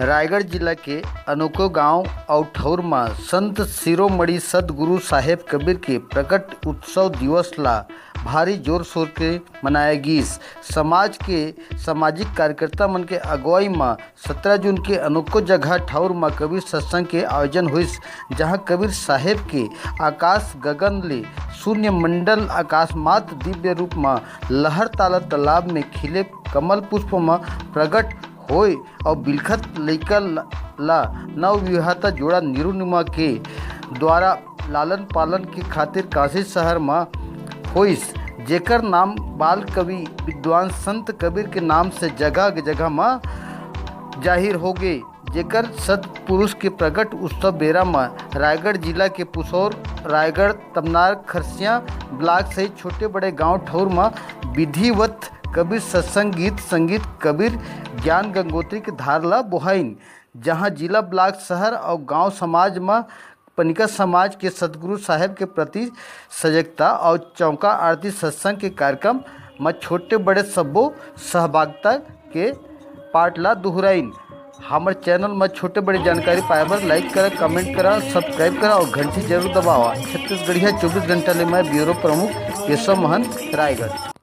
रायगढ़ जिला के अनोखो गांव और ठौर में संत शिरोमणि सदगुरु साहेब कबीर के प्रकट उत्सव दिवस ला भारी जोर शोर के मनाया गीस। समाज के सामाजिक कार्यकर्ता मन के अगुवाई में 17 जून के अनोखो जगह ठौर में कबीर सत्संग के आयोजन हुइस, जहां कबीर साहेब के आकाश गगन ले शून्य मंडल आकाशमात दिव्य रूप में लहर ताला तालाब में खिले कमल पुष्प में प्रकट होय और बिलखत लइका ला नवविवाहिता जोड़ा निरुनिमा के द्वारा लालन पालन के खातिर काशी शहर में होइस, जेकर नाम बाल कवि विद्वान संत कबीर के नाम से जगह जगह में जाहिर हो गए। जेकर सतपुरुष के प्रकट उत्सव बेरा में रायगढ़ जिला के पुसौर, रायगढ़, तमनार, खरसिया ब्लॉक सहित छोटे बड़े गांव ठौर में विधिवत कबीर सत्संग गीत संगीत कबीर ज्ञान गंगोत्री के धार ला बोहाइन, जहां जिला ब्लॉक शहर और गांव समाज में पनिका समाज के सदगुरु साहेब के प्रति सजगता और चौका आरती सत्संग के कार्यक्रम में छोटे बड़े सबो सहभागिता के पाठ ला दोहराइन। हमारे चैनल में छोटे बड़े जानकारी पाए बर लाइक करा, कमेंट करा, सब्सक्राइब करा और घंटी जरूर दबावा। छत्तीसगढ़िया 24 घंटा ले मैं ब्यूरो प्रमुख केशव महंत, रायगढ़।